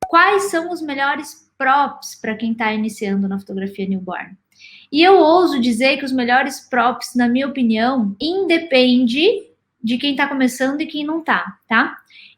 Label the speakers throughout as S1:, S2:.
S1: Quais são os melhores props para quem está iniciando na fotografia newborn? E eu ouso dizer que os melhores props, na minha opinião, independe de quem está começando e quem não tá?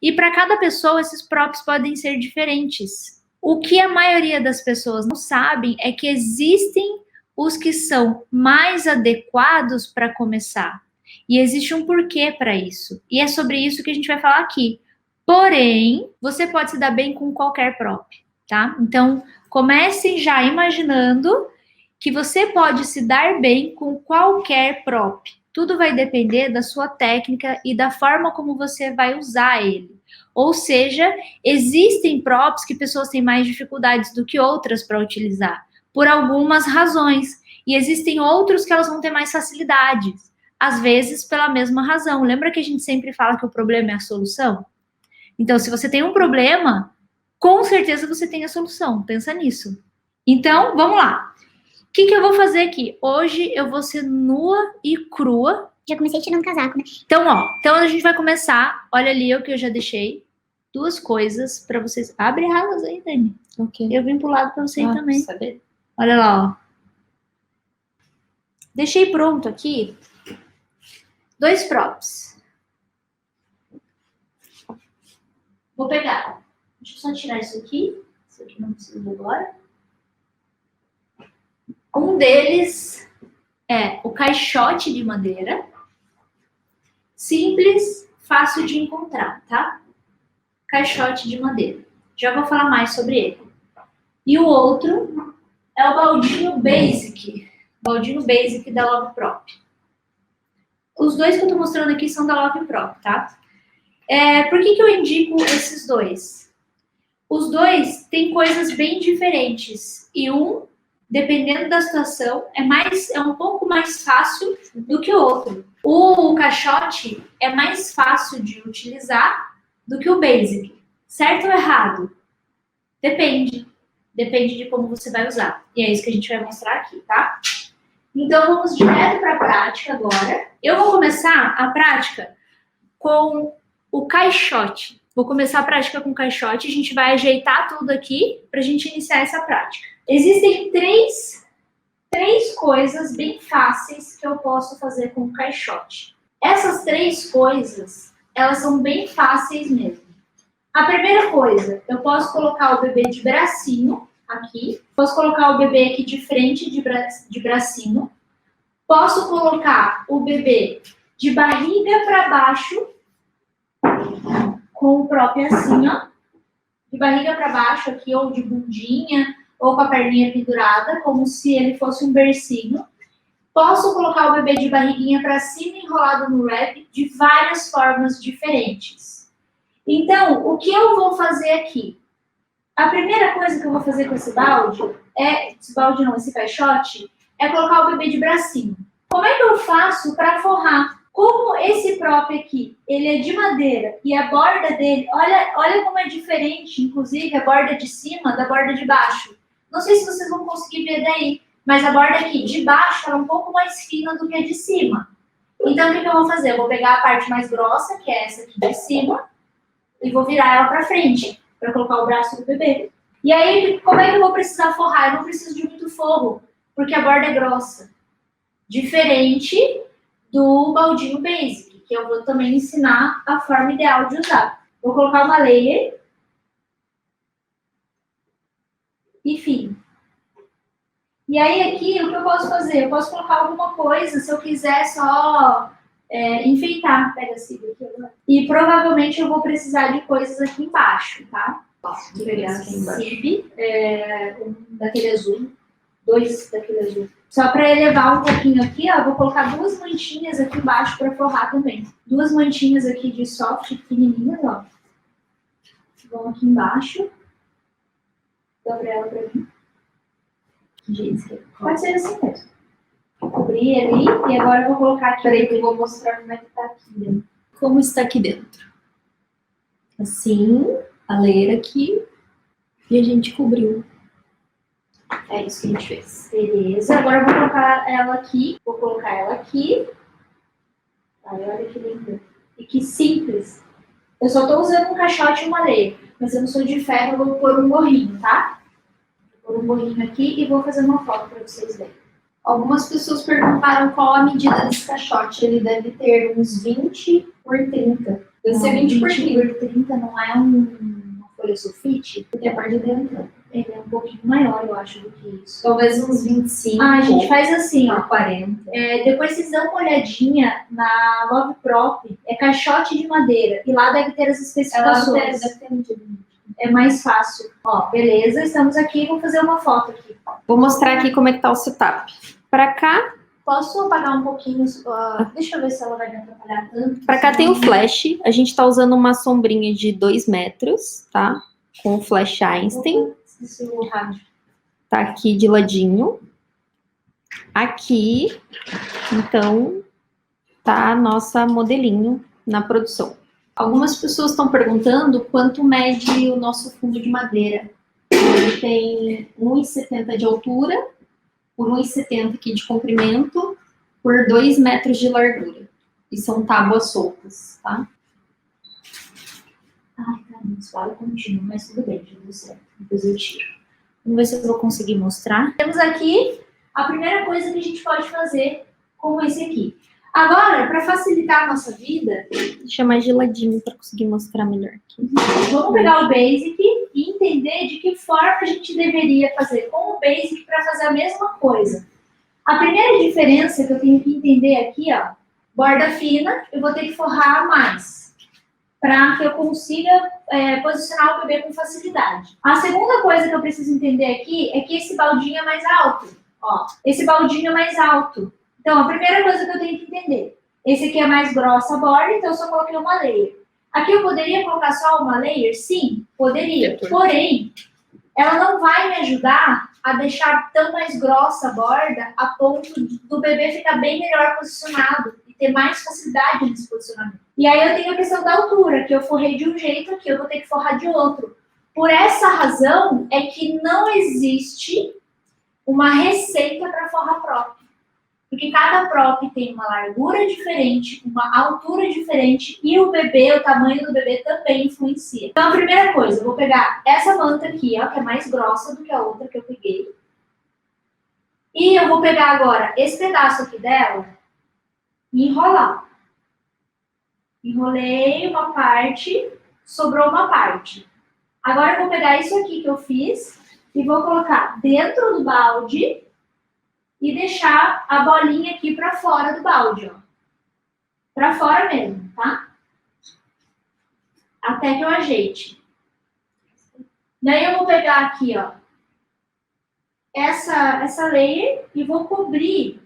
S1: E para cada pessoa, esses props podem ser diferentes. O que a maioria das pessoas não sabem é que existem os que são mais adequados para começar. E existe um porquê para isso. E é sobre isso que a gente vai falar aqui. Porém, você pode se dar bem com qualquer prop, tá? Então, comecem já imaginando que você pode se dar bem com qualquer prop. Tudo vai depender da sua técnica e da forma como você vai usar ele. Ou seja, existem props que pessoas têm mais dificuldades do que outras para utilizar, por algumas razões. E existem outros que elas vão ter mais facilidades, às vezes pela mesma razão. Lembra que a gente sempre fala que o problema é a solução? Então, se você tem um problema, com certeza você tem a solução. Pensa nisso. Então, vamos lá. O que eu vou fazer aqui? Hoje eu vou ser nua e crua.
S2: Já comecei tirando casaco, né?
S1: Então a gente vai começar. Olha ali o que eu já deixei. Duas coisas para vocês. Abre elas aí, Dani.
S3: Ok.
S1: Eu vim pro lado para você também.
S3: Saber.
S1: Olha lá, ó. Deixei pronto aqui 2 props. Vou pegar. Deixa eu só tirar isso aqui. Isso aqui não precisa agora. Um deles é o caixote de madeira. Simples, fácil de encontrar, tá? Caixote de madeira. Já vou falar mais sobre ele. E o outro é o baldinho basic. Baldinho basic da Love Prop. Os dois que eu tô mostrando aqui são da Love Prop, tá? Por que eu indico esses dois? Os dois têm coisas bem diferentes. E um, dependendo da situação, é um pouco mais fácil do que o outro. O caixote é mais fácil de utilizar do que o basic. Certo ou errado? Depende. Depende de como você vai usar. E é isso que a gente vai mostrar aqui, tá? Então, vamos direto para a prática agora. Eu vou começar a prática com o caixote. Vou começar a prática com o caixote. A gente vai ajeitar tudo aqui para a gente iniciar essa prática. Existem três coisas bem fáceis que eu posso fazer com o caixote. Essas 3 coisas, elas são bem fáceis mesmo. A primeira coisa, eu posso colocar o bebê de bracinho aqui. Posso colocar o bebê aqui de frente de bracinho. Posso colocar o bebê de barriga para baixo, com o próprio assim, ó. De barriga para baixo aqui, ou de bundinha, ou com a perninha pendurada, como se ele fosse um bercinho. Posso colocar o bebê de barriguinha para cima, enrolado no wrap, de várias formas diferentes. Então, o que eu vou fazer aqui? A primeira coisa que eu vou fazer com esse esse caixote, é colocar o bebê de bracinho. Como é que eu faço para forrar? Como esse prop aqui, ele é de madeira e a borda dele, olha como é diferente, inclusive, a borda de cima da borda de baixo. Não sei se vocês vão conseguir ver daí, mas a borda aqui de baixo é um pouco mais fina do que a de cima. Então, o que eu vou fazer? Eu vou pegar a parte mais grossa, que é essa aqui de cima, e vou virar ela para frente, para colocar o braço do bebê. E aí, como é que eu vou precisar forrar? Eu não preciso de muito forro, porque a borda é grossa. Diferente do baldinho basic, que eu vou também ensinar a forma ideal de usar. Vou colocar uma layer. Enfim. E aí aqui, o que eu posso fazer? Eu posso colocar alguma coisa, se eu quiser só enfeitar. Pega esse aqui agora. E provavelmente eu vou precisar de coisas aqui embaixo, tá? Vou pegar aqui daquele azul. 2 daquele azul. Só para elevar um pouquinho aqui, ó, vou colocar 2 mantinhas aqui embaixo para forrar também. 2 mantinhas aqui de soft, pequenininhas, ó. Vão aqui embaixo. Dobra ela para mim. Pode ser assim mesmo. Cobrir ali e agora eu vou colocar aqui.
S3: Peraí que eu vou mostrar como é que tá aqui dentro.
S1: Como está aqui dentro.
S3: Assim, a layer aqui e a gente cobriu.
S1: É isso que a gente fez. Beleza. Agora eu vou colocar ela aqui. Vou colocar ela aqui. Aí, olha que linda. E que simples. Eu só tô usando um caixote e uma leia. Mas eu não sou de ferro, eu vou pôr um gorrinho, tá? Vou pôr um gorrinho aqui e vou fazer uma foto para vocês verem. Algumas pessoas perguntaram qual a medida desse caixote. Ele deve ter uns 20 por 30. Deve ser 20 por 30 não é uma folha sulfite, porque a parte de dentro ele é um pouquinho maior, eu acho, do que isso.
S3: Talvez uns 25.
S1: Ah, a gente faz assim, ó.
S3: 40.
S1: Depois vocês dão uma olhadinha na Love Prop, é caixote de madeira, e lá deve ter as especificações.
S3: Deve ter medida.
S1: É mais fácil. Ó, beleza, estamos aqui, vou fazer uma foto aqui.
S3: Vou mostrar aqui como é que tá o setup. Pra cá,
S1: Posso apagar um pouquinho? Deixa eu ver se ela vai me atrapalhar tanto.
S3: pra cá tem o flash. A gente tá usando uma sombrinha de 2 metros, tá? Com o flash Einstein.
S1: Esqueci o rádio.
S3: Tá aqui de ladinho. Aqui, então, tá a nossa modelinho na produção. Algumas pessoas estão perguntando quanto mede o nosso fundo de madeira. Ele tem 1,70 de altura, por 1,70 aqui de comprimento, por 2 metros de largura. E são tábuas soltas, tá?
S1: Ai, tá, não fala contínuo, mas tudo bem, já deu certo. Depois eu tiro. Vamos ver se eu vou conseguir mostrar. Temos aqui a primeira coisa que a gente pode fazer com esse aqui. Agora, para facilitar a nossa vida,
S3: Deixa mais de ladinho para conseguir mostrar melhor aqui.
S1: vamos pegar o Basic e entender de que forma a gente deveria fazer com o Basic para fazer a mesma coisa. A primeira diferença que eu tenho que entender aqui, ó, borda fina, eu vou ter que forrar mais, para que eu consiga posicionar o bebê com facilidade. A segunda coisa que eu preciso entender aqui é que esse baldinho é mais alto. Ó, esse baldinho é mais alto. Então, a primeira coisa que eu tenho que entender, esse aqui é mais grossa a borda, então eu só coloquei uma layer. Aqui eu poderia colocar só uma layer? Sim, poderia. Porém, ela não vai me ajudar a deixar tão mais grossa a borda a ponto do bebê ficar bem melhor posicionado e ter mais facilidade nesse posicionamento. E aí eu tenho a questão da altura, que eu forrei de um jeito aqui, eu vou ter que forrar de outro. Por essa razão é que não existe uma receita para forrar prop. Porque cada prop tem uma largura diferente, uma altura diferente e o bebê, o tamanho do bebê também influencia. Então a primeira coisa, eu vou pegar essa manta aqui, ó, que é mais grossa do que a outra que eu peguei. E eu vou pegar agora esse pedaço aqui dela e enrolar. Enrolei uma parte, sobrou uma parte. Agora eu vou pegar isso aqui que eu fiz e vou colocar dentro do balde e deixar a bolinha aqui para fora do balde, ó. Para fora mesmo, tá? Até que eu ajeite. Daí eu vou pegar aqui, ó, essa layer e vou cobrir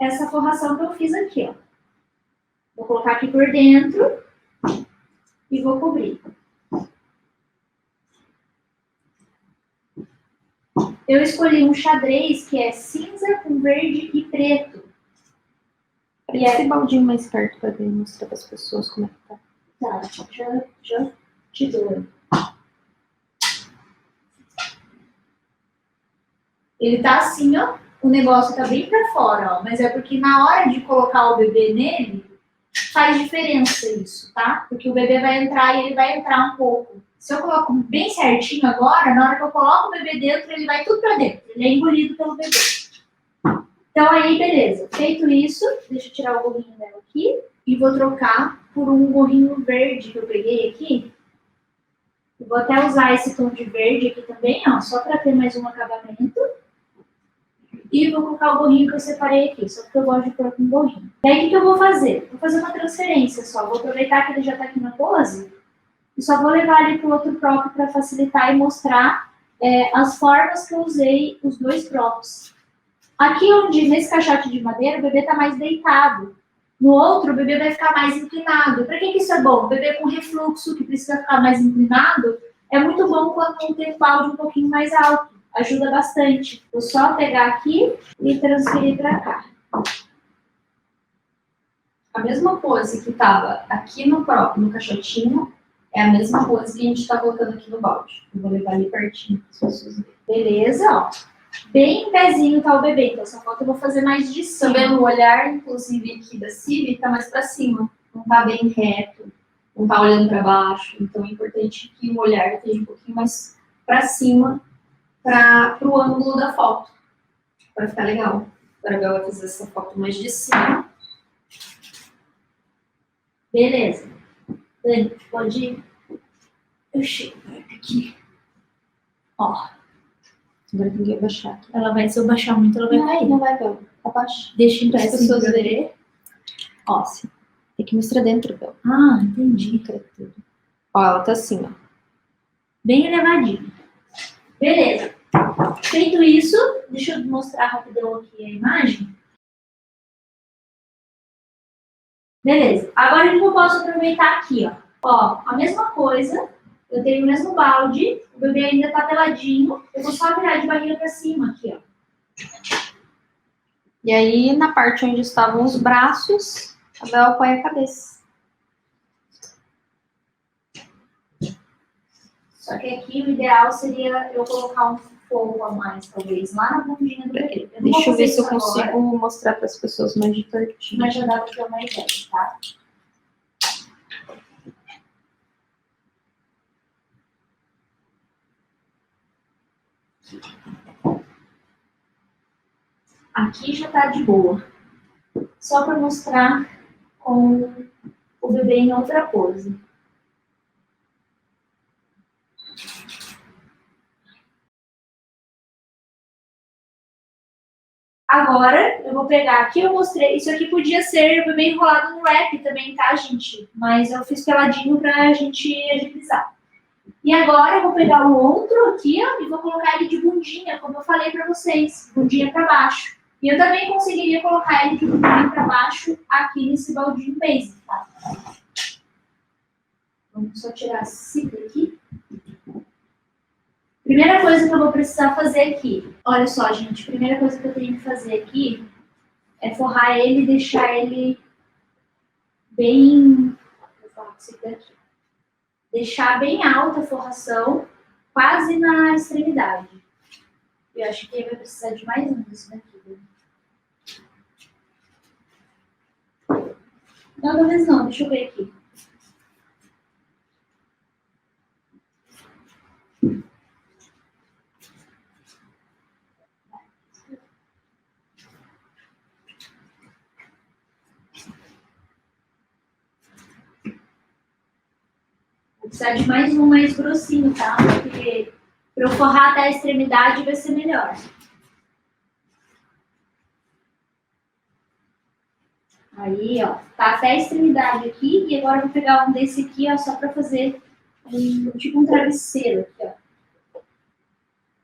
S1: essa forração que eu fiz aqui, ó. Vou colocar aqui por dentro e vou cobrir. Eu escolhi um xadrez que é cinza com verde e preto.
S3: E esse baldinho mais perto para mostrar para as pessoas como é que tá.
S1: Tá, já te dou. Ele tá assim, ó. O negócio tá bem pra fora, ó. Mas é porque na hora de colocar o bebê nele, faz diferença isso, tá? Porque o bebê vai entrar e ele vai entrar um pouco. Se eu coloco bem certinho agora, na hora que eu coloco o bebê dentro, ele vai tudo pra dentro. Ele é engolido pelo bebê. Então aí, beleza. Feito isso, deixa eu tirar o gorrinho dela aqui e vou trocar por um gorrinho verde que eu peguei aqui. Eu vou até usar esse tom de verde aqui também, ó, só para ter mais um acabamento. E vou colocar o gorrinho que eu separei aqui, só porque eu gosto de pôr com gorrinho. E aí, o que eu vou fazer? Vou fazer uma transferência só. Vou aproveitar que ele já tá aqui na pose e só vou levar ele pro outro prop para facilitar e mostrar as formas que eu usei os dois props. Aqui onde, nesse caixote de madeira, o bebê tá mais deitado. No outro, o bebê vai ficar mais inclinado. Para que isso é bom? O bebê com refluxo, que precisa ficar mais inclinado, é muito bom quando não tem o balde um pouquinho mais alto. Ajuda bastante. Vou só pegar aqui e transferir para cá.
S3: A mesma pose que estava aqui no próprio, no caixotinho, é a mesma pose que a gente está colocando aqui no balde. Eu vou levar ali pertinho para as pessoas verem.
S1: Beleza, ó. Bem em pezinho tá o bebê, então só falta eu vou fazer mais de cima.
S3: Também o olhar, inclusive, aqui da Civi, tá mais para cima. Não tá bem reto. não tá olhando para baixo. Então é importante que o olhar esteja um pouquinho mais para cima, para o ângulo da foto, para ficar legal. Agora a Bel vai fazer essa foto mais de cima.
S1: Beleza. Dani, pode ir. Eu chego aqui. Ó.
S3: Agora tem que abaixar aqui.
S1: Ela vai, se eu baixar muito, ela vai cair.
S3: Não vai, Bel. Abaixa.
S1: Deixa
S3: Para as pessoas verem.
S1: Ó.
S3: Tem que mostrar dentro, Bel.
S1: Ah, entendi.
S3: Ó, ela tá assim, ó.
S1: Bem elevadinho. Beleza. Feito isso, deixa eu mostrar rapidão aqui a imagem. Beleza. Agora o que eu posso aproveitar aqui, ó? Ó, a mesma coisa. Eu tenho o mesmo balde. O bebê ainda tá peladinho. Eu vou só virar de barriga pra cima aqui, ó.
S3: E aí, na parte onde estavam os braços, a Bel apoia a cabeça.
S1: Só que aqui o ideal seria eu colocar um forro a mais, talvez, lá na bundinha do bebê.
S3: Deixa eu ver se eu consigo mostrar para as pessoas mais de pertinho.
S1: Mas já dá pra ter uma ideia, tá? Aqui já tá de boa. Só para mostrar com o bebê em outra pose. Agora, eu vou pegar aqui, eu mostrei, isso aqui podia ser o bebê enrolado no wrap também, tá, gente? Mas eu fiz peladinho pra gente agilizar. E agora eu vou pegar o outro aqui, ó, e vou colocar ele de bundinha, como eu falei pra vocês, bundinha pra baixo. E eu também conseguiria colocar ele de bundinha pra baixo aqui nesse baldinho basic, tá? Vamos só tirar a cita aqui. Primeira coisa que eu vou precisar fazer aqui, olha só, gente, primeira coisa que eu tenho que fazer aqui é forrar ele e deixar ele bem, vou falar com esse daqui, deixar bem alta a forração, quase na extremidade. Eu acho que ele vai precisar de mais um desse daqui. Né? Não, talvez não, deixa eu ver aqui. Vou precisar de mais um mais grossinho, tá? Porque para eu forrar até a extremidade vai ser melhor. Aí, ó, tá até a extremidade aqui. E agora eu vou pegar um desse aqui, ó, só para fazer tipo um travesseiro aqui, ó.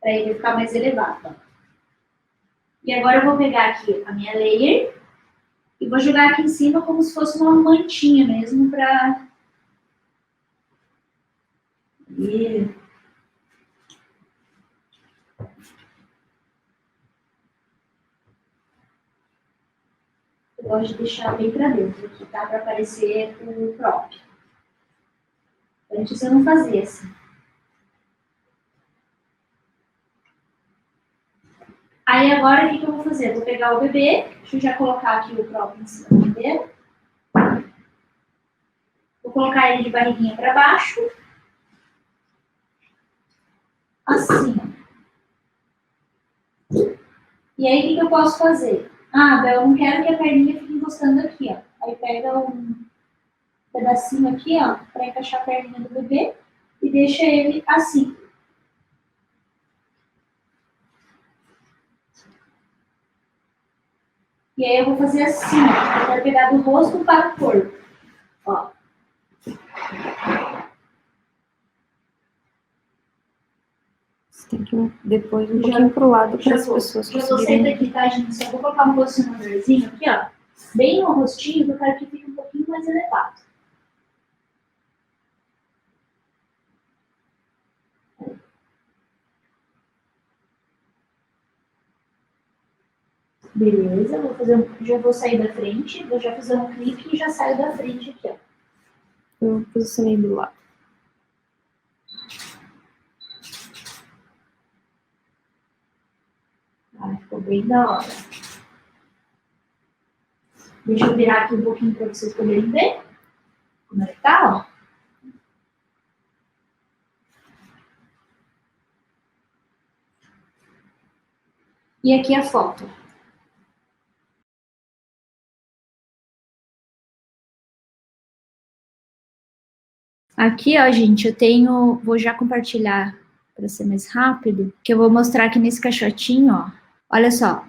S1: Para ele ficar mais elevado, ó. E agora eu vou pegar aqui a minha layer e vou jogar aqui em cima como se fosse uma mantinha mesmo para... Eu gosto de deixar bem para dentro aqui, tá? Para aparecer o próprio. Antes eu não fazia assim. Aí agora o que eu vou fazer? Eu vou pegar o bebê, deixa eu já colocar aqui o próprio em cima do bebê. Vou colocar ele de barriguinha para baixo. Assim. E aí o que eu posso fazer? Ah, Bel, eu não quero que a perninha fique encostando aqui, ó. Aí pega um pedacinho aqui, ó, para encaixar a perninha do bebê e deixa ele assim. E aí eu vou fazer assim, ó. Eu quero pegar do rosto para o corpo. Ó.
S3: Você tem que ir depois um pouquinho pro lado para as pessoas
S1: conseguirem. Já vou sair daqui, tá, gente? Só vou colocar um posicionadorzinho aqui, ó. Bem no rostinho, que eu quero que fique um pouquinho mais elevado. Beleza, vou fazer já vou sair da frente, vou já fazer um clique e já saio da frente aqui, ó.
S3: Eu posicionei do lado.
S1: Ah, ficou bem da hora. Deixa eu virar aqui um pouquinho para vocês poderem ver como é que tá, ó. E aqui a foto. Aqui, ó, gente, eu tenho... Vou já compartilhar para ser mais rápido, que eu vou mostrar aqui nesse caixotinho, ó. Olha só.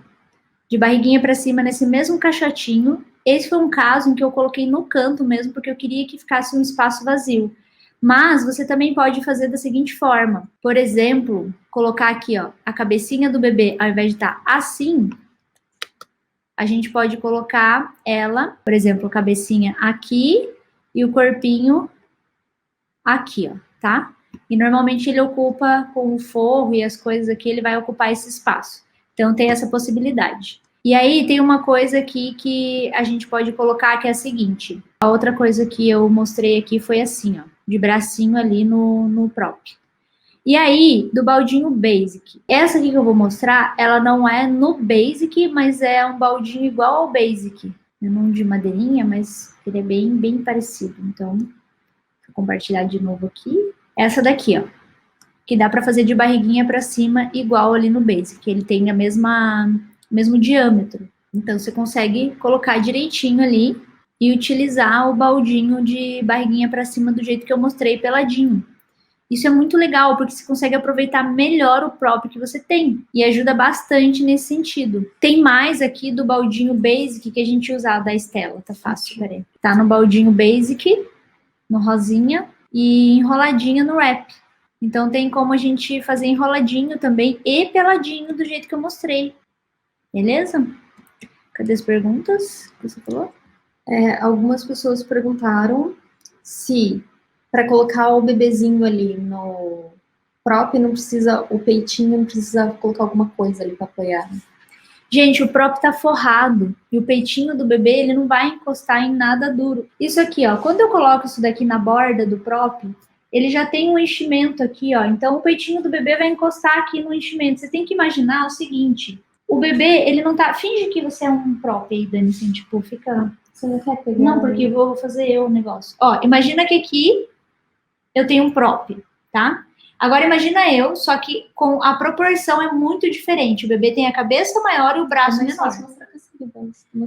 S1: De barriguinha para cima nesse mesmo caixotinho. Esse foi um caso em que eu coloquei no canto mesmo, porque eu queria que ficasse um espaço vazio. Mas você também pode fazer da seguinte forma. Por exemplo, colocar aqui, ó, a cabecinha do bebê, ao invés de estar assim, a gente pode colocar ela, por exemplo, a cabecinha aqui e o corpinho aqui, ó, tá? E normalmente ele ocupa com o forro e as coisas aqui, ele vai ocupar esse espaço. Então tem essa possibilidade. E aí tem uma coisa aqui que a gente pode colocar que é a seguinte. A outra coisa que eu mostrei aqui foi assim, ó, de bracinho ali no prop. E aí, do baldinho Basic. Essa aqui que eu vou mostrar, ela não é no Basic, mas é um baldinho igual ao Basic. É um de madeirinha, mas ele é bem parecido. Então, vou compartilhar de novo aqui. Essa daqui, ó, que dá para fazer de barriguinha para cima, igual ali no Basic. Ele tem a mesmo diâmetro. Então, você consegue colocar direitinho ali e utilizar o baldinho de barriguinha para cima do jeito que eu mostrei peladinho. Isso é muito legal, porque você consegue aproveitar melhor o próprio que você tem. E ajuda bastante nesse sentido. Tem mais aqui do baldinho Basic que a gente usar da Estela. Tá fácil, peraí. Tá no baldinho Basic, no rosinha, e enroladinha no wrap. Então tem como a gente fazer enroladinho também e peladinho do jeito que eu mostrei. Beleza? Cadê as perguntas que você falou?
S3: Algumas pessoas perguntaram se para colocar o bebezinho ali no prop não precisa, o peitinho não precisa colocar alguma coisa ali para apoiar.
S1: Gente, o prop tá forrado e o peitinho do bebê, ele não vai encostar em nada duro. Isso aqui, ó, quando eu coloco isso daqui na borda do prop, ele já tem um enchimento aqui, ó. Então o peitinho do bebê vai encostar aqui no enchimento. Você tem que imaginar o seguinte, o bebê, ele não tá... Finge que você é um prop aí, Dani, assim, tipo, fica...
S3: Você não quer pegar?
S1: Não, porque eu vou fazer eu o negócio. Ó, imagina que aqui eu tenho um prop, tá? Agora imagina eu, só que com a proporção é muito diferente. O bebê tem a cabeça maior e o braço menor.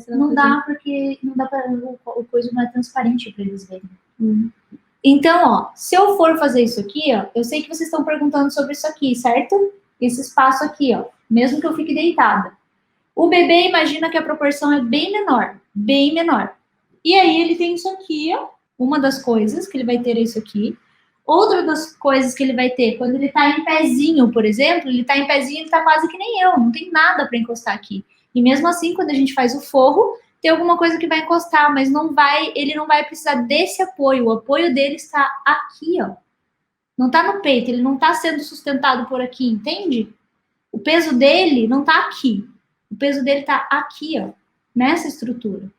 S1: Não dá, porque não dá para o coisa não é transparente para eles verem. Então, ó, se eu for fazer isso aqui, ó, eu sei que vocês estão perguntando sobre isso aqui, certo? Esse espaço aqui, ó, mesmo que eu fique deitada. O bebê, imagina que a proporção é bem menor, bem menor. E aí ele tem isso aqui, ó, uma das coisas que ele vai ter é isso aqui. Outra das coisas que ele vai ter, quando ele tá em pezinho, por exemplo, ele tá em pezinho, ele tá quase que nem eu, não tem nada para encostar aqui. E mesmo assim, quando a gente faz o forro, tem alguma coisa que vai encostar, mas não vai, ele não vai precisar desse apoio. O apoio dele está aqui, ó. Não tá no peito, ele não tá sendo sustentado por aqui, entende? O peso dele não tá aqui. O peso dele tá aqui, ó, nessa estrutura.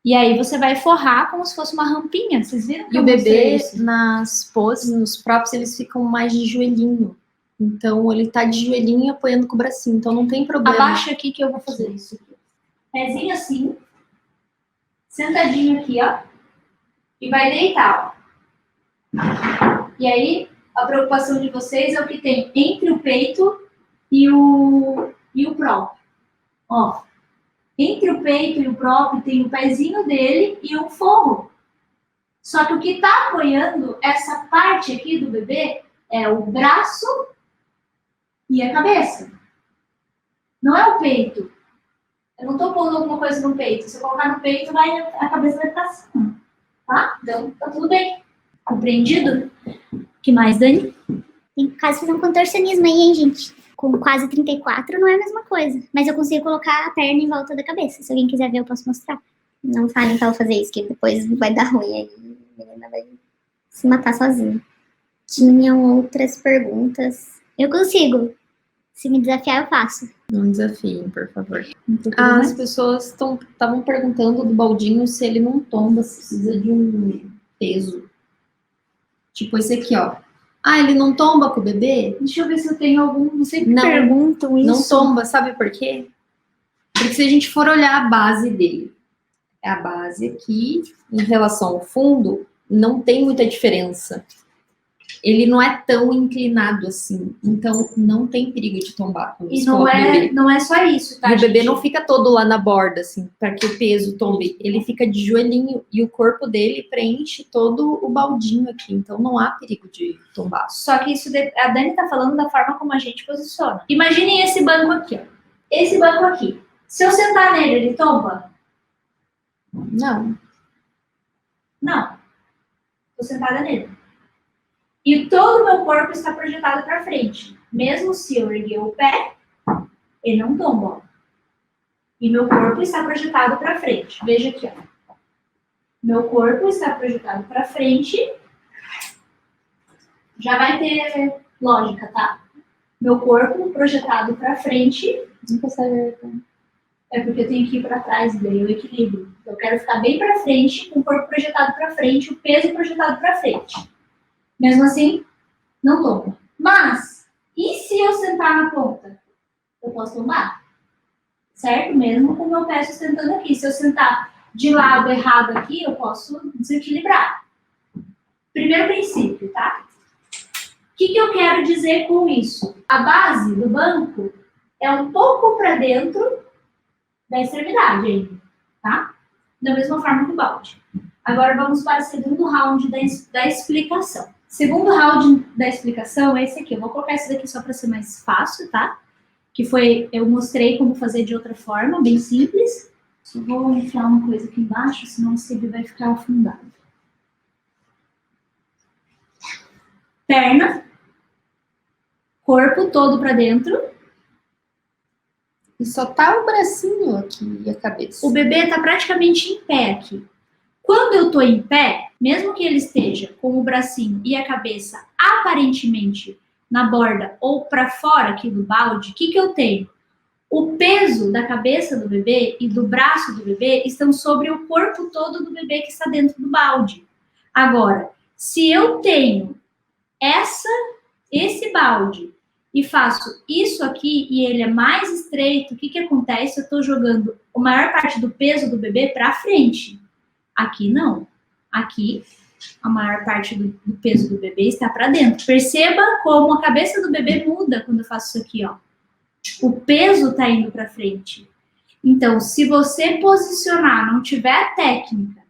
S1: E aí você vai forrar como se fosse uma rampinha. Vocês viram que
S3: E o bebê, nas poses, nos props, eles ficam mais de joelhinho. Então, ele tá de joelhinho apoiando com o bracinho. Então, não tem problema.
S1: Abaixa aqui que eu vou fazer isso. Pezinho assim. Sentadinho aqui, ó. E vai deitar, ó. E aí, a preocupação de vocês é o que tem entre o peito e o prop. Ó. Entre o peito e o prop tem o pezinho dele e o forro. Só que o que está apoiando essa parte aqui do bebê é o braço e a cabeça. Não é o peito. Eu não estou pondo alguma coisa no peito. Se eu colocar no peito, a cabeça vai ficar assim. Tá? Então, tá tudo bem. Compreendido? O que mais, Dani?
S2: Tem quase fazer um contorcionismo aí, hein, gente? Com quase 34 não é a mesma coisa. Mas eu consigo colocar a perna em volta da cabeça. Se alguém quiser ver, eu posso mostrar. Não falem pra eu fazer isso, que depois vai dar ruim aí. A menina vai se matar sozinha. Tinham outras perguntas. Eu consigo. Se me desafiar, eu faço.
S3: Não desafiem, por favor. As pessoas estavam perguntando do baldinho se ele não tomba, se precisa de um peso. Tipo esse aqui, ó. Ah, ele não tomba com o bebê?
S1: Deixa eu ver se eu tenho algum... Não sei que
S3: Não,
S1: perguntam isso.
S3: Não tomba, sabe por quê? Porque se a gente for olhar a base dele, a base aqui, em relação ao fundo, não tem muita diferença. ele não é tão inclinado assim. Então, não tem perigo de tombar quando
S1: E
S3: você coloca o bebê.
S1: não é só isso, tá,
S3: E o bebê
S1: gente?
S3: não fica todo lá na borda, assim, para que o peso tombe. Ele fica de joelhinho e o corpo dele preenche todo o baldinho aqui. Então, não há perigo de tombar.
S1: Só que isso, a Dani tá falando da forma como a gente posiciona. Imaginem esse banco aqui, ó. Esse banco aqui. Se eu sentar nele, ele tomba?
S3: Não.
S1: Não. Tô sentada nele. E todo o meu corpo está projetado para frente. Mesmo se eu erguer o pé, ele não tomba. Ó. E meu corpo está projetado para frente. Veja aqui, ó. Meu corpo está projetado para frente. Já vai ter lógica, tá? Meu corpo projetado para frente.
S3: Não consegue.
S1: É porque eu tenho que ir para trás, daí eu equilíbrio. Eu quero ficar bem para frente, com o corpo projetado para frente, o peso projetado para frente. Mesmo assim, não tomba. Mas, e se eu sentar na ponta? Eu posso tombar. Certo? Mesmo com o meu pé sustentando aqui. Se eu sentar de lado errado aqui, eu posso desequilibrar. Primeiro princípio, tá? O que eu quero dizer com isso? A base do banco é um pouco para dentro da extremidade ainda, tá? Da mesma forma que o balde. Agora vamos para o segundo round da explicação. Segundo round da explicação é esse aqui. Eu vou colocar esse daqui só para ser mais fácil, tá? Que foi, eu mostrei como fazer de outra forma, bem simples. Só vou enfiar uma coisa aqui embaixo, senão o CV vai ficar afundado. Perna, corpo todo para dentro.
S3: E só tá o bracinho aqui e a cabeça.
S1: O bebê tá praticamente em pé aqui. Quando eu tô em pé, mesmo que ele esteja com o bracinho e a cabeça aparentemente na borda ou para fora aqui do balde, o que eu tenho? O peso da cabeça do bebê e do braço do bebê estão sobre o corpo todo do bebê que está dentro do balde. Agora, se eu tenho esse balde e faço isso aqui e ele é mais estreito, o que acontece? Eu estou jogando a maior parte do peso do bebê para frente. Aqui não. Aqui, a maior parte do peso do bebê está para dentro. Perceba como a cabeça do bebê muda quando eu faço isso aqui, ó. O peso está indo para frente. Então, se você posicionar, não tiver técnica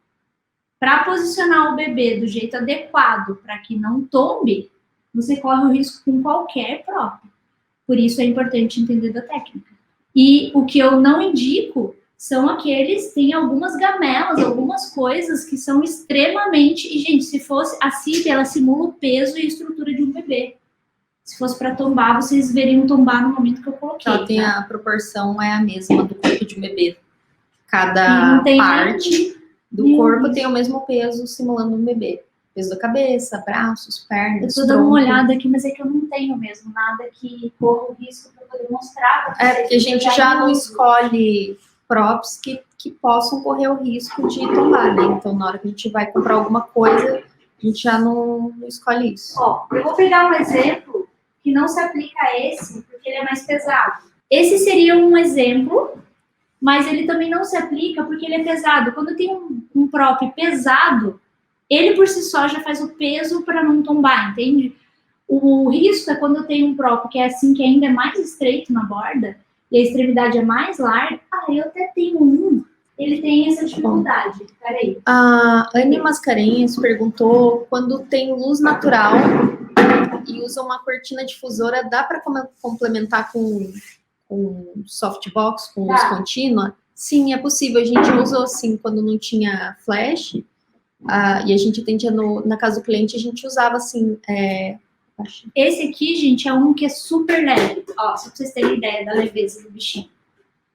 S1: para posicionar o bebê do jeito adequado para que não tombe, você corre o risco com qualquer próprio. Por isso é importante entender da técnica. E o que eu não indico são aqueles, tem algumas gamelas, algumas coisas que são extremamente... E, gente, se fosse a CIB, ela simula o peso e a estrutura de um bebê. Se fosse para tombar, vocês veriam tombar no momento que eu coloquei.
S3: Ela tem a proporção é a mesma do corpo de um bebê. Cada
S1: não tem
S3: parte do corpo tem o mesmo peso simulando um bebê. Peso da cabeça, braços, pernas,
S1: eu tô dando uma olhada aqui, mas é que eu não tenho mesmo nada que corra o risco para poder mostrar.
S3: Porque a gente já não escolhe props que possam correr o risco de tombar, né? Então, na hora que a gente vai comprar alguma coisa, a gente já não escolhe isso.
S1: Ó, eu vou pegar um exemplo que não se aplica a esse, porque ele é mais pesado. Esse seria um exemplo, mas ele também não se aplica porque ele é pesado. Quando tem um prop pesado, ele por si só já faz o peso para não tombar, entende? O risco é quando eu tenho um prop que é assim, que ainda é mais estreito na borda, e a extremidade é mais larga. Ah, eu até tenho um. Ele tem essa dificuldade. Peraí.
S3: A Anne Mascarenhas perguntou, quando tem luz natural e usa uma cortina difusora, dá para complementar com softbox, com luz contínua? Sim, é possível. A gente usou assim, quando não tinha flash, e a gente atendia na casa do cliente, a gente usava assim...
S1: Esse aqui, gente, é um que é super leve. Ó, só pra vocês terem ideia da leveza do bichinho.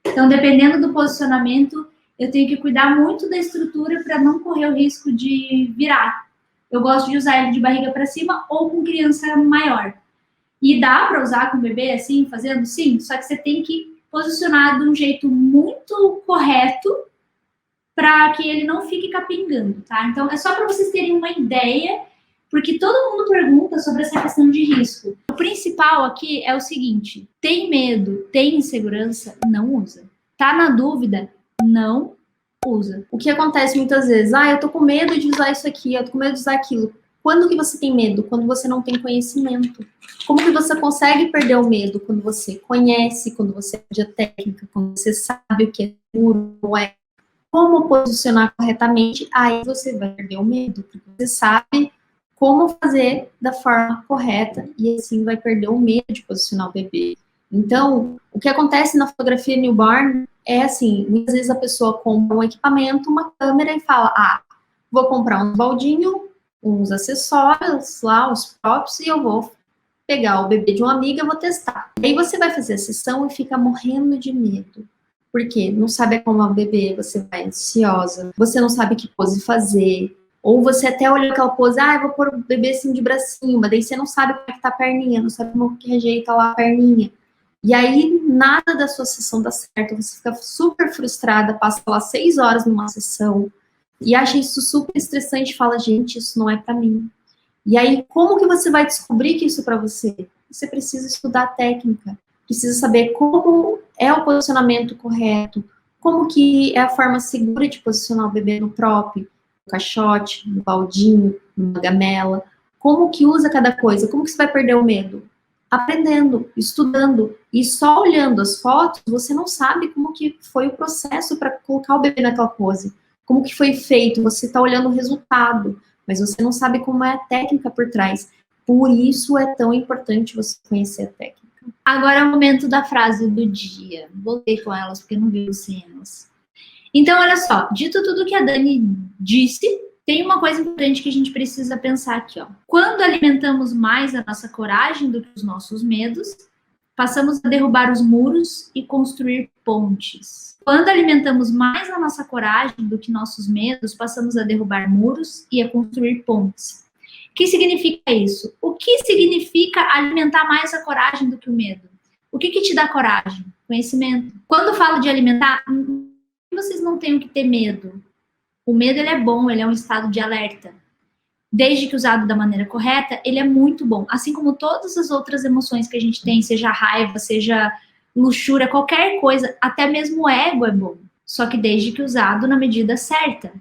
S1: Então, dependendo do posicionamento, eu tenho que cuidar muito da estrutura para não correr o risco de virar. Eu gosto de usar ele de barriga para cima ou com criança maior. E dá para usar com bebê assim, fazendo? Sim, só que você tem que posicionar de um jeito muito correto para que ele não fique capengando, tá? Então, é só para vocês terem uma ideia, porque todo mundo pergunta sobre essa questão de risco. O principal aqui é o seguinte: tem medo, tem insegurança, não usa. Tá na dúvida, não usa.
S3: O que acontece muitas vezes? Eu tô com medo de usar isso aqui, eu tô com medo de usar aquilo. Quando que você tem medo? Quando você não tem conhecimento. Como que você consegue perder o medo? Quando você conhece, quando você aprende a técnica, quando você sabe o que é seguro, não é. Como posicionar corretamente, aí você vai perder o medo. Porque você sabe como fazer da forma correta e assim vai perder o medo de posicionar o bebê. Então, o que acontece na fotografia newborn é assim, muitas vezes a pessoa compra um equipamento, uma câmera e fala, vou comprar um baldinho, uns acessórios lá, os props, e eu vou pegar o bebê de uma amiga e vou testar. Aí você vai fazer a sessão e fica morrendo de medo. Por quê? Não sabe acalmar o bebê, você vai ansiosa, você não sabe que pose fazer, ou você até olha aquela pose, eu vou pôr o bebê assim de bracinho, mas daí você não sabe como é que tá a perninha, não sabe como que rejeita lá a perninha. E aí, nada da sua sessão dá certo, você fica super frustrada, passa lá 6 horas numa sessão, e acha isso super estressante, fala, gente, isso não é pra mim. E aí, como que você vai descobrir que isso é pra você? Você precisa estudar a técnica, precisa saber como é o posicionamento correto, como que é a forma segura de posicionar o bebê no prop, no caixote, no baldinho, numa gamela, como que usa cada coisa, como que você vai perder o medo? Aprendendo, estudando, e só olhando as fotos, você não sabe como que foi o processo para colocar o bebê naquela pose, como que foi feito, você está olhando o resultado, mas você não sabe como é a técnica por trás. Por isso é tão importante você conhecer a técnica.
S1: Agora é o momento da frase do dia. Voltei com elas, porque não vivo sem elas. Então, olha só. Dito tudo que a Dani disse, tem uma coisa importante que a gente precisa pensar aqui, ó. Quando alimentamos mais a nossa coragem do que os nossos medos, passamos a derrubar os muros e construir pontes. Quando alimentamos mais a nossa coragem do que nossos medos, passamos a derrubar muros e a construir pontes. O que significa isso? O que significa alimentar mais a coragem do que o medo? O que te dá coragem? Conhecimento. Quando eu falo de alimentar, vocês não têm que ter medo. O medo, ele é bom, ele é um estado de alerta. Desde que usado da maneira correta, ele é muito bom. Assim como todas as outras emoções que a gente tem, seja raiva, seja luxúria, qualquer coisa, até mesmo o ego é bom. Só que desde que usado na medida certa.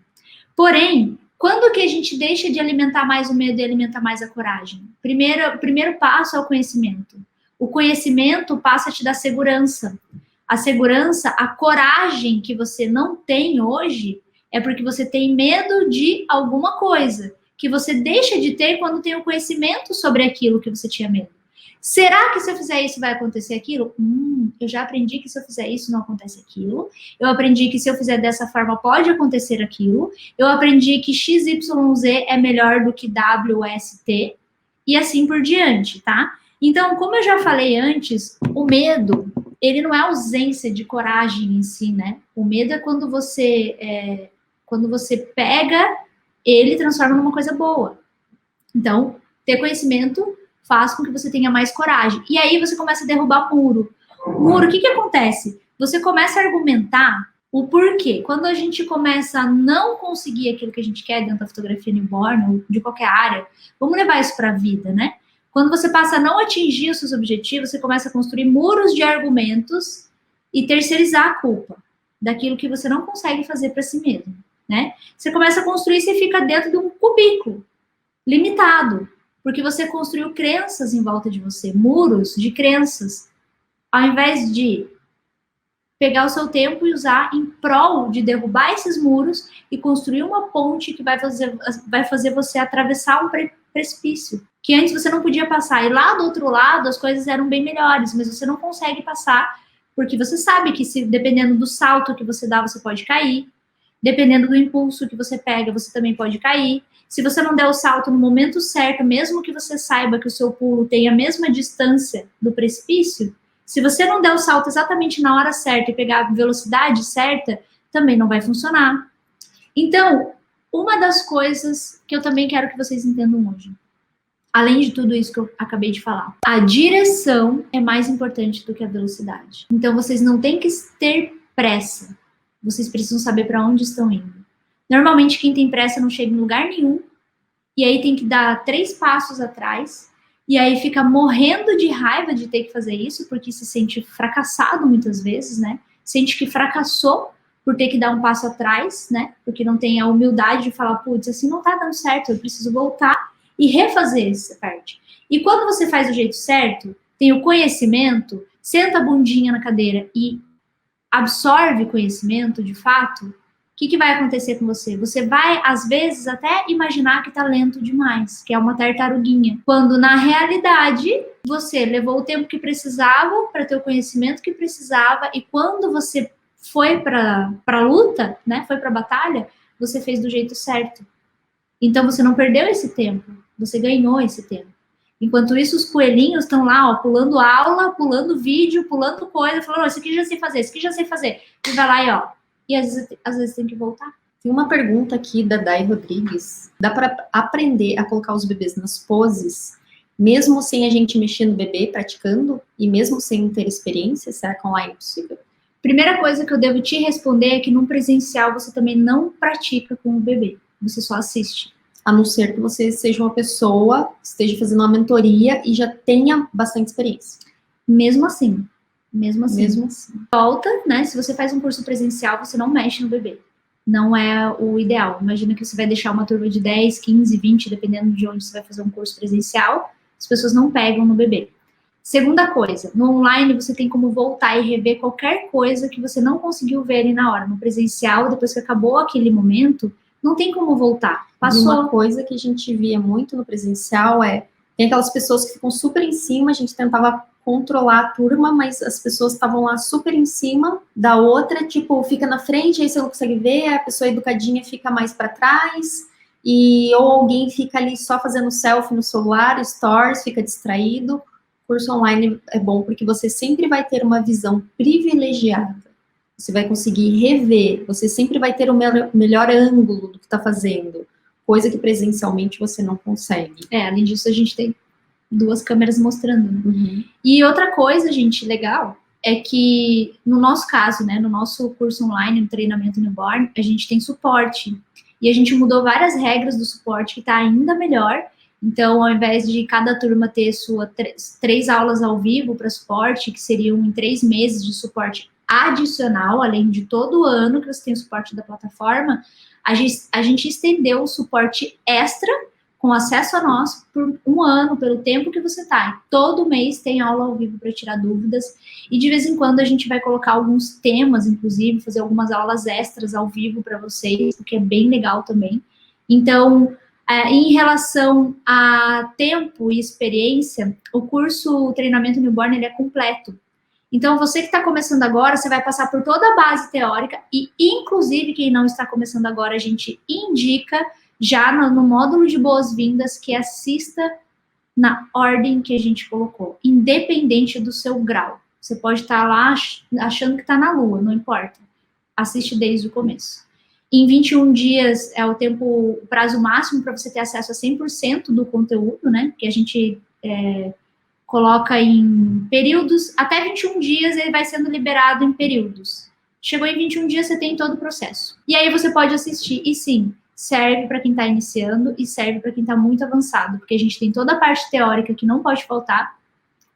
S1: Porém, quando que a gente deixa de alimentar mais o medo e alimentar mais a coragem? O primeiro passo é o conhecimento. O conhecimento passa a te dar segurança. A segurança, a coragem que você não tem hoje, é porque você tem medo de alguma coisa, que você deixa de ter quando tem o conhecimento sobre aquilo que você tinha medo. Será que se eu fizer isso vai acontecer aquilo? Eu já aprendi que se eu fizer isso não acontece aquilo. Eu aprendi que se eu fizer dessa forma pode acontecer aquilo. Eu aprendi que XYZ é melhor do que WST. E assim por diante, tá? Então, como eu já falei antes, o medo, ele não é ausência de coragem em si, né? O medo é quando você pega ele e transforma numa coisa boa. Então, ter conhecimento faz com que você tenha mais coragem. E aí você começa a derrubar muro. Muro, o que acontece? Você começa a argumentar o porquê. Quando a gente começa a não conseguir aquilo que a gente quer dentro da fotografia newborn, ou de qualquer área, vamos levar isso para a vida, né? Quando você passa a não atingir os seus objetivos, você começa a construir muros de argumentos e terceirizar a culpa daquilo que você não consegue fazer para si mesmo, né? Você começa a construir e você fica dentro de um cubículo limitado, porque você construiu crenças em volta de você, muros de crenças, ao invés de pegar o seu tempo e usar em prol de derrubar esses muros e construir uma ponte que vai fazer você atravessar um precipício, que antes você não podia passar. E lá do outro lado as coisas eram bem melhores, mas você não consegue passar, porque você sabe que se dependendo do salto que você dá, você pode cair. Dependendo do impulso que você pega, você também pode cair. Se você não der o salto no momento certo, mesmo que você saiba que o seu pulo tem a mesma distância do precipício, se você não der o salto exatamente na hora certa e pegar a velocidade certa, também não vai funcionar. Então, uma das coisas que eu também quero que vocês entendam hoje, além de tudo isso que eu acabei de falar, a direção é mais importante do que a velocidade. Então, vocês não têm que ter pressa. Vocês precisam saber para onde estão indo. Normalmente, quem tem pressa não chega em lugar nenhum, e aí tem que dar 3 passos atrás, e aí fica morrendo de raiva de ter que fazer isso, porque se sente fracassado muitas vezes, né? Sente que fracassou por ter que dar um passo atrás, né? Porque não tem a humildade de falar, putz, assim não tá dando certo, eu preciso voltar e refazer essa parte. E quando você faz do jeito certo, tem o conhecimento, senta a bundinha na cadeira e absorve conhecimento de fato, o que vai acontecer com você? Você vai, às vezes, até imaginar que tá lento demais, que é uma tartaruguinha. Quando, na realidade, você levou o tempo que precisava para ter o conhecimento que precisava, e quando você foi para luta, né, foi para batalha, você fez do jeito certo. Então, você não perdeu esse tempo, você ganhou esse tempo. Enquanto isso, os coelhinhos estão lá, ó, pulando aula, pulando vídeo, pulando coisa, falando, isso aqui já sei fazer, isso aqui já sei fazer. E vai lá e, ó, e às vezes tem que voltar.
S3: Tem uma pergunta aqui da Dai Rodrigues. Dá para aprender a colocar os bebês nas poses, mesmo sem a gente mexer no bebê, praticando, e mesmo sem ter experiência? Será que online é possível?
S1: Primeira coisa que eu devo te responder é que no presencial você também não pratica com o bebê. Você só assiste.
S3: A não ser que você seja uma pessoa, esteja fazendo uma mentoria e já tenha bastante experiência.
S1: Mesmo assim. Volta, né? Se você faz um curso presencial, você não mexe no bebê. Não é o ideal. Imagina que você vai deixar uma turma de 10, 15, 20, dependendo de onde você vai fazer um curso presencial, as pessoas não pegam no bebê. Segunda coisa, no online você tem como voltar e rever qualquer coisa que você não conseguiu ver ali na hora. No presencial, depois que acabou aquele momento, não tem como voltar. Passou.
S3: E uma coisa que a gente via muito no presencial tem aquelas pessoas que ficam super em cima, a gente tentava controlar a turma, mas as pessoas estavam lá super em cima da outra, tipo, fica na frente, aí você não consegue ver, a pessoa educadinha fica mais para trás, ou alguém fica ali só fazendo selfie no celular, stories, fica distraído. O curso online é bom porque você sempre vai ter uma visão privilegiada. Você vai conseguir rever, você sempre vai ter o melhor ângulo do que está fazendo, coisa que presencialmente você não consegue.
S1: Além disso, a gente tem 2 câmeras mostrando, né?
S3: Uhum.
S1: E outra coisa, gente, legal, é que no nosso caso, né, no nosso curso online, no treinamento newborn, a gente tem suporte. E a gente mudou várias regras do suporte que está ainda melhor. Então, ao invés de cada turma ter sua 3 aulas ao vivo para suporte, que seriam em 3 meses de suporte adicional, além de todo o ano que você tem o suporte da plataforma, a gente estendeu o suporte extra com acesso a nós por 1 ano, pelo tempo que você tá. Todo mês tem aula ao vivo para tirar dúvidas, e de vez em quando a gente vai colocar alguns temas, inclusive, fazer algumas aulas extras ao vivo para vocês, o que é bem legal também. Então, em relação a tempo e experiência, o curso Treinamento Newborn, ele é completo. Então, você que está começando agora, você vai passar por toda a base teórica e, inclusive, quem não está começando agora, a gente indica já no módulo de boas-vindas que assista na ordem que a gente colocou, independente do seu grau. Você pode estar lá achando que está na lua, não importa. Assiste desde o começo. Em 21 dias é o prazo máximo para você ter acesso a 100% do conteúdo, né? Que a gente coloca em períodos, até 21 dias ele vai sendo liberado em períodos. Chegou em 21 dias, você tem todo o processo. E aí você pode assistir, e sim, serve para quem está iniciando e serve para quem está muito avançado, porque a gente tem toda a parte teórica que não pode faltar,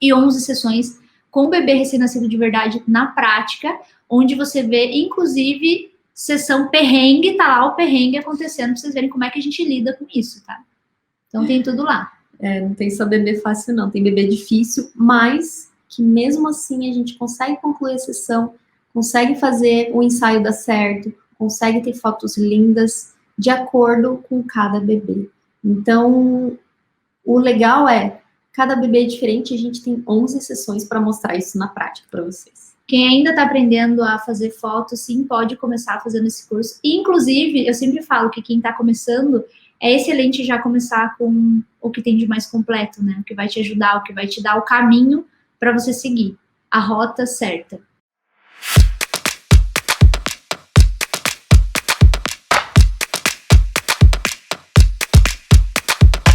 S1: e 11 sessões com o bebê recém-nascido de verdade na prática, onde você vê, inclusive, sessão perrengue, tá lá o perrengue acontecendo, pra vocês verem como é que a gente lida com isso, tá? Então tem tudo lá.
S3: Não tem só bebê fácil, não. Tem bebê difícil, mas que mesmo assim a gente consegue concluir a sessão, consegue fazer o ensaio dar certo, consegue ter fotos lindas de acordo com cada bebê. Então, o legal cada bebê é diferente, a gente tem 11 sessões para mostrar isso na prática para vocês.
S1: Quem ainda está aprendendo a fazer fotos, sim, pode começar fazendo esse curso. Inclusive, eu sempre falo que quem está começando, é excelente já começar com o que tem de mais completo, né? O que vai te ajudar, o que vai te dar o caminho para você seguir, a rota certa.